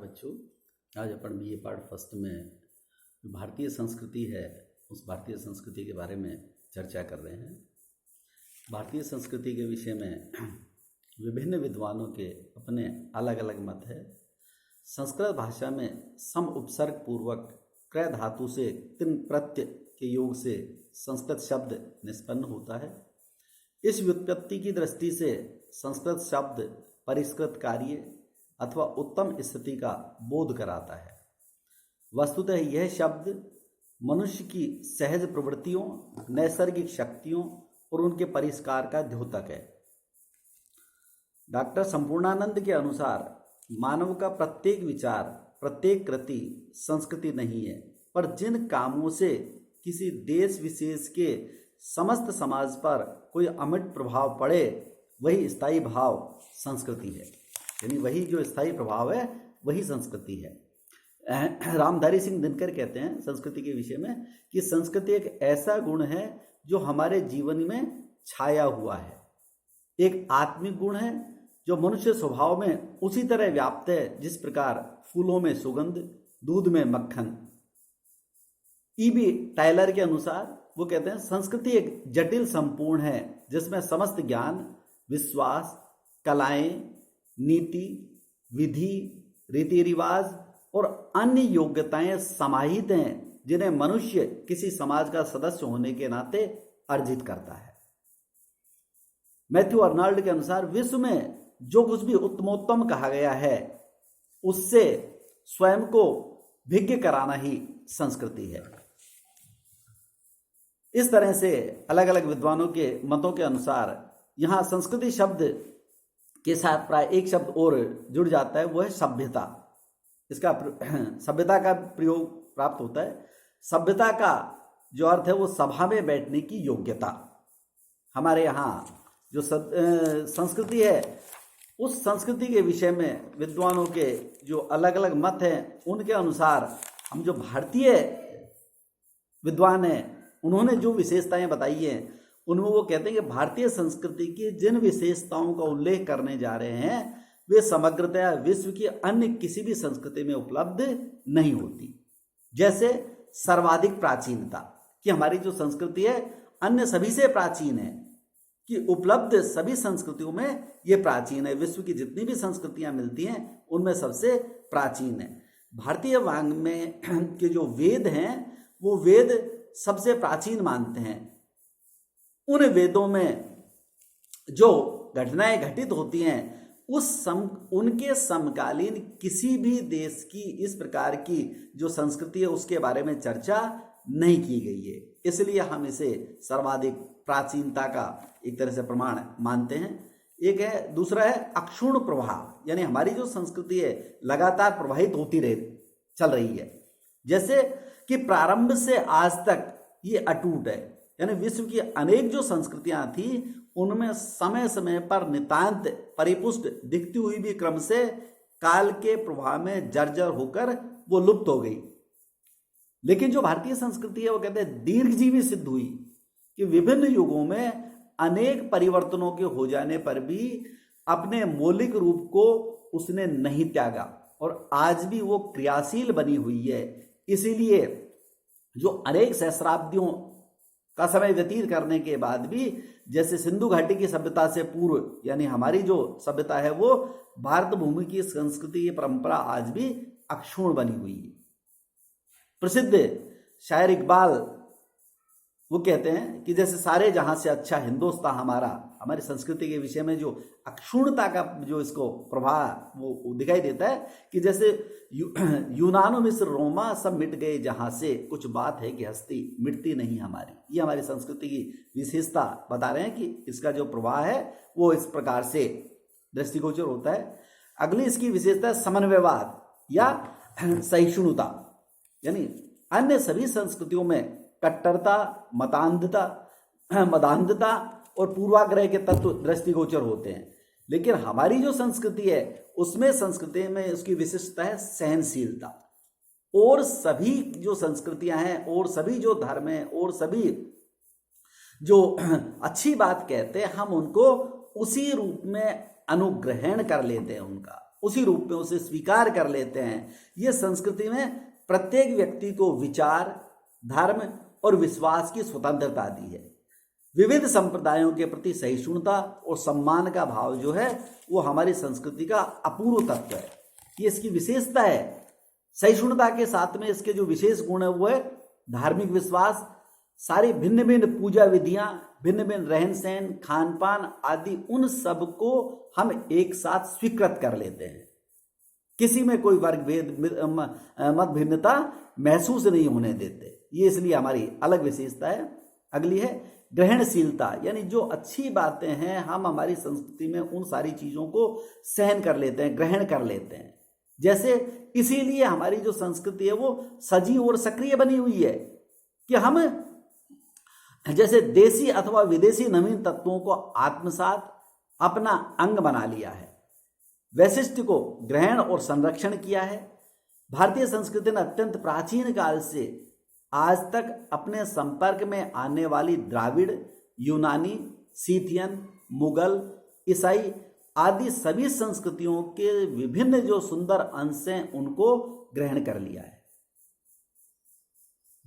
बच्चों, आज अपन BA part first में जो भारतीय संस्कृति है उस भारतीय संस्कृति के बारे में चर्चा कर रहे हैं। भारतीय संस्कृति के विषय में विभिन्न विद्वानों के अपने अलग अलग मत है। संस्कृत भाषा में सम उपसर्ग पूर्वक क्रय धातु से तिन प्रत्यय के योग से संस्कृत शब्द निष्पन्न होता है। इस व्युत्पत्ति की दृष्टि से संस्कृत शब्द परिष्कृत कार्य अथवा उत्तम स्थिति का बोध कराता है। वस्तुतः यह शब्द मनुष्य की सहज प्रवृत्तियों, नैसर्गिक शक्तियों और उनके परिष्कार का द्योतक है। डॉक्टर संपूर्णानंद के अनुसार मानव का प्रत्येक विचार, प्रत्येक कृति संस्कृति नहीं है, पर जिन कामों से किसी देश विशेष के समस्त समाज पर कोई अमिट प्रभाव पड़े वही स्थायी भाव संस्कृति है। यानी वही जो स्थायी प्रभाव है वही संस्कृति है। रामधारी सिंह दिनकर कहते हैं संस्कृति के विषय में कि संस्कृति एक ऐसा गुण है जो हमारे जीवन में छाया हुआ है, एक आत्मिक गुण है जो मनुष्य स्वभाव में उसी तरह व्याप्त है जिस प्रकार फूलों में सुगंध, दूध में मक्खन। ईबी टायलर के अनुसार वो कहते हैं संस्कृति एक जटिल संपूर्ण है जिसमें समस्त ज्ञान, विश्वास, कलाएं, नीति, विधि, रीति रिवाज और अन्य योग्यताएं समाहित हैं जिन्हें मनुष्य किसी समाज का सदस्य होने के नाते अर्जित करता है। मैथ्यू अर्नाल्ड के अनुसार विश्व में जो कुछ भी उत्तमोत्तम कहा गया है उससे स्वयं को भिज्ञ कराना ही संस्कृति है। इस तरह से अलग अलग विद्वानों के मतों के अनुसार यहां संस्कृति शब्द के साथ प्राय एक शब्द और जुड़ जाता है, वो है सभ्यता। इसका सभ्यता का प्रयोग प्राप्त होता है। सभ्यता का जो अर्थ है वो सभा में बैठने की योग्यता। हमारे यहाँ जो संस्कृति है उस संस्कृति के विषय में विद्वानों के जो अलग अलग मत हैं उनके अनुसार हम जो भारतीय विद्वान हैं उन्होंने जो विशेषताएं बताई हैं उनमें वो कहते हैं कि भारतीय संस्कृति की जिन विशेषताओं का उल्लेख करने जा रहे हैं वे समग्रतया विश्व की अन्य किसी भी संस्कृति में उपलब्ध नहीं होती। जैसे सर्वाधिक प्राचीनता, कि हमारी जो संस्कृति है अन्य सभी से प्राचीन है, कि उपलब्ध सभी संस्कृतियों में ये प्राचीन है। विश्व की जितनी भी संस्कृतियां मिलती हैं उनमें सबसे प्राचीन है। भारतीय वाङ्मय के जो वेद हैं वो वेद सबसे प्राचीन मानते हैं। उन वेदों में जो घटनाएं घटित होती हैं उनके समकालीन किसी भी देश की इस प्रकार की जो संस्कृति है उसके बारे में चर्चा नहीं की गई है, इसलिए हम इसे सर्वाधिक प्राचीनता का एक तरह से प्रमाण मानते हैं। एक है, दूसरा है अक्षुण्ण प्रवाह, यानी हमारी जो संस्कृति है लगातार प्रवाहित होती चल रही है। जैसे कि प्रारंभ से आज तक ये अटूट है, यानी विश्व की अनेक जो संस्कृतियां थी उनमें समय समय पर नितांत परिपुष्ट दिखती हुई भी क्रम से काल के प्रभाव में जर्जर होकर वो लुप्त हो गई। लेकिन जो भारतीय संस्कृति है वो कहते हैं दीर्घजीवी सिद्ध हुई, कि विभिन्न युगों में अनेक परिवर्तनों के हो जाने पर भी अपने मौलिक रूप को उसने नहीं त्यागा और आज भी वो क्रियाशील बनी हुई है। इसीलिए जो अनेक सहस्राब्दियों का समय व्यतीत करने के बाद भी, जैसे सिंधु घाटी की सभ्यता से पूर्व यानी हमारी जो सभ्यता है वो भारत भूमि की संस्कृति की परंपरा आज भी अक्षुण्ण बनी हुई है। प्रसिद्ध शायर इकबाल वो कहते हैं कि जैसे सारे जहां से अच्छा हिंदुस्तान हमारा, हमारी संस्कृति के विषय में जो अक्षुण्णता का जो इसको प्रभाव वो दिखाई देता है कि जैसे यूनानो मिस्र रोमा सब मिट गए जहां से, कुछ बात है कि हस्ती मिटती नहीं हमारी। ये हमारी संस्कृति की विशेषता बता रहे हैं कि इसका जो प्रभाव है वो इस प्रकार से दृष्टिगोचर होता है। अगली इसकी विशेषता समन्वयवाद या सहिष्णुता, यानी अन्य सभी संस्कृतियों में कट्टरता, मदान्धता और पूर्वाग्रह के तत्व दृष्टिगोचर होते हैं, लेकिन हमारी जो संस्कृति है उसमें संस्कृति में उसकी विशिष्टता है सहनशीलता। और सभी जो संस्कृतियां हैं और सभी जो धर्म हैं और सभी जो अच्छी बात कहते हैं हम उनको उसी रूप में अनुग्रहण कर लेते हैं उनका, उसी रूप में उसे स्वीकार कर लेते हैं। ये संस्कृति में प्रत्येक व्यक्ति को विचार, धर्म और विश्वास की स्वतंत्रता दी है। विविध संप्रदायों के प्रति सहिष्णुता और सम्मान का भाव जो है वो हमारी संस्कृति का अपूर्व तत्व है। ये इसकी विशेषता है। सहिष्णुता के साथ में इसके जो विशेष गुण है वो है धार्मिक विश्वास, सारी भिन्न भिन्न पूजा विधियां, भिन्न भिन्न रहन सहन, खान पान आदि, उन सब को हम एक साथ स्वीकृत कर लेते हैं। किसी में कोई वर्ग भेद, मत भिन्नता महसूस नहीं होने देते। ये इसलिए हमारी अलग विशेषता है। अगली है ग्रहणशीलता, यानी जो अच्छी बातें हैं हम हमारी संस्कृति में उन सारी चीजों को सहन कर लेते हैं, ग्रहण कर लेते हैं। जैसे इसीलिए हमारी जो संस्कृति है वो सजीव और सक्रिय बनी हुई है कि हम जैसे देसी अथवा विदेशी नवीन तत्वों को आत्मसात अपना अंग बना लिया है, वैशिष्ट को ग्रहण और संरक्षण किया है। भारतीय संस्कृति ने अत्यंत प्राचीन काल से आज तक अपने संपर्क में आने वाली द्राविड़, यूनानी, सीथियन, मुगल, ईसाई आदि सभी संस्कृतियों के विभिन्न जो सुंदर अंश हैं उनको ग्रहण कर लिया है।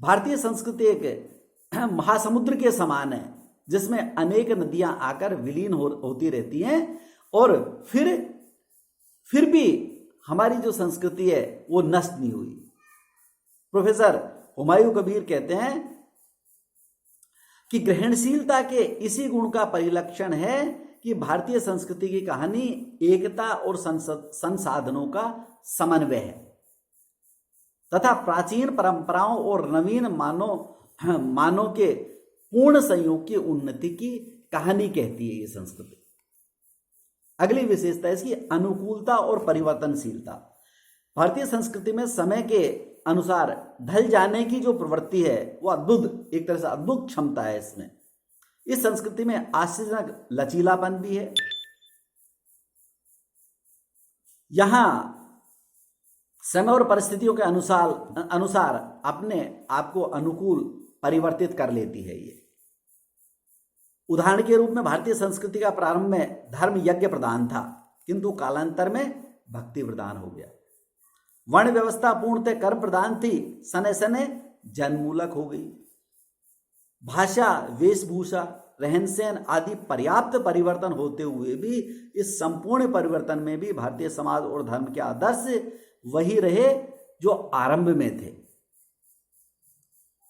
भारतीय संस्कृति एक महासमुद्र के समान है जिसमें अनेक नदियां आकर विलीन होती रहती हैं और फिर भी हमारी जो संस्कृति है वो नष्ट नहीं हुई। प्रोफेसर हुमायूं कबीर कहते हैं कि ग्रहणशीलता के इसी गुण का परिलक्षण है कि भारतीय संस्कृति की कहानी एकता और संसाधनों का समन्वय है तथा प्राचीन परंपराओं और नवीन मानव के पूर्ण संयोग की उन्नति की कहानी कहती है ये संस्कृति। अगली विशेषता है इसकी अनुकूलता और परिवर्तनशीलता। भारतीय संस्कृति में समय के अनुसार ढल जाने की जो प्रवृत्ति है वो अद्भुत, एक तरह से अद्भुत क्षमता है इसमें। इस संस्कृति में आश्चर्यजनक लचीलापन भी है। यहां समय और परिस्थितियों के अनुसार अपने आप को अनुकूल परिवर्तित कर लेती है ये। उदाहरण के रूप में भारतीय संस्कृति का प्रारंभ में धर्म यज्ञ प्रधान था किंतु कालांतर में भक्ति प्रधान हो गया। वर्ण व्यवस्था पूर्णतः कर्म प्रधान थी, सने सने जनमूलक हो गई। भाषा, वेशभूषा, रहन सहन आदि पर्याप्त परिवर्तन होते हुए भी इस संपूर्ण परिवर्तन में भी भारतीय समाज और धर्म के आदर्श वही रहे जो आरंभ में थे।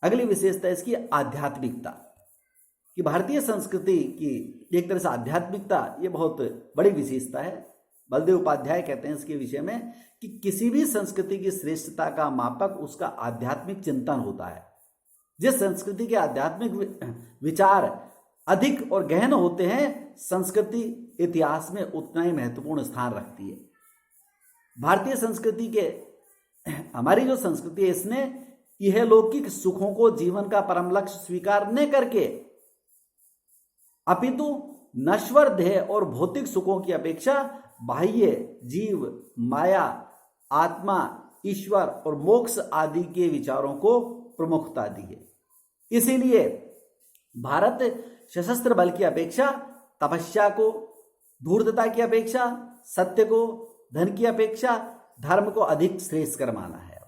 अगली विशेषता इसकी आध्यात्मिकता, कि भारतीय संस्कृति की एक तरह से आध्यात्मिकता ये बहुत बड़ी विशेषता है। बलदेव उपाध्याय कहते हैं इसके विषय में कि किसी भी संस्कृति की श्रेष्ठता का मापक उसका आध्यात्मिक चिंतन होता है। जिस संस्कृति के आध्यात्मिक विचार अधिक और गहन होते हैं, संस्कृति इतिहास में उतना ही महत्वपूर्ण स्थान रखती है। भारतीय संस्कृति के हमारी जो संस्कृति है इसने यह लौकिक सुखों को जीवन का परम लक्ष्य स्वीकार न करके अपितु नश्वर देह और भौतिक सुखों की अपेक्षा बाह्य जीव, माया, आत्मा, ईश्वर और मोक्ष आदि के विचारों को प्रमुखता दी है। इसीलिए भारत सशस्त्र बल की अपेक्षा तपस्या को, धूर्तता की अपेक्षा सत्य को, धन की अपेक्षा धर्म को अधिक श्रेष्ठकर माना है।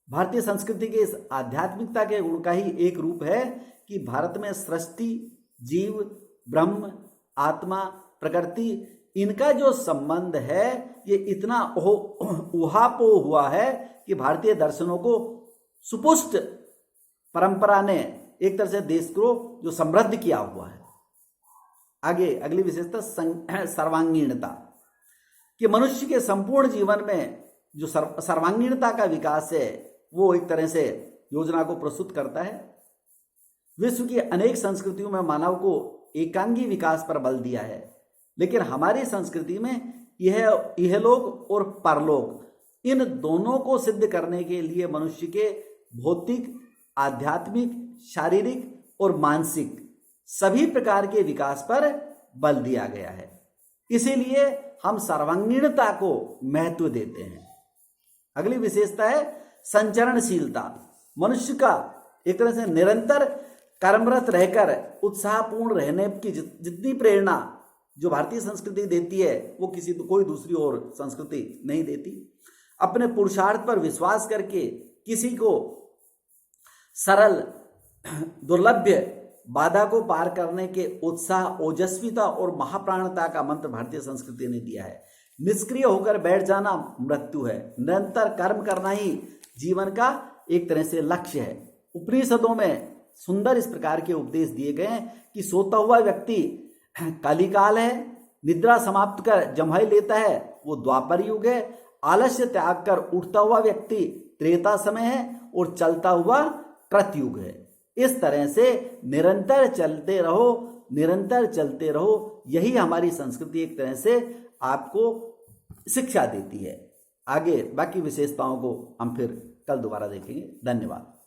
भारतीय संस्कृति के इस आध्यात्मिकता के गुण का ही एक रूप है कि भारत में सृष्टि, जीव, ब्रह्म, आत्मा, प्रकृति इनका जो संबंध है ये इतना उहापोह हुआ है कि भारतीय दर्शनों को सुपुष्ट परंपरा ने एक तरह से देश को जो समृद्ध किया हुआ है। आगे अगली विशेषता सर्वांगीणता, कि मनुष्य के संपूर्ण जीवन में जो सर्वांगीणता का विकास है वो एक तरह से योजना को प्रस्तुत करता है। विश्व की अनेक संस्कृतियों में मानव को एकांगी विकास पर बल दिया है, लेकिन हमारी संस्कृति में यह इहलोक और परलोक इन दोनों को सिद्ध करने के लिए मनुष्य के भौतिक, आध्यात्मिक, शारीरिक और मानसिक सभी प्रकार के विकास पर बल दिया गया है। इसीलिए हम सर्वांगीणता को महत्व देते हैं। अगली विशेषता है संचरणशीलता। मनुष्य का एक तरह से निरंतर कर्मरत रहकर उत्साहपूर्ण रहने की जितनी प्रेरणा जो भारतीय संस्कृति देती है वो कोई दूसरी और संस्कृति नहीं देती। अपने पुरुषार्थ पर विश्वास करके किसी को सरल दुर्लभ्य बाधा को पार करने के उत्साह, ओजस्विता और महाप्राणता का मंत्र भारतीय संस्कृति ने दिया है। निष्क्रिय होकर बैठ जाना मृत्यु है। निरंतर कर्म करना ही जीवन का एक तरह से लक्ष्य है। उपनिषदों में सुंदर इस प्रकार के उपदेश दिए गए हैं कि सोता हुआ व्यक्ति कलिकाल है, निद्रा समाप्त कर जम्हाई लेता है वो द्वापर युग है, आलस्य त्याग कर उठता हुआ व्यक्ति त्रेता समय है और चलता हुआ कृतयुग है। इस तरह से निरंतर चलते रहो, निरंतर चलते रहो, यही हमारी संस्कृति एक तरह से आपको शिक्षा देती है। आगे बाकी विशेषताओं को हम फिर कल दोबारा देखेंगे। धन्यवाद।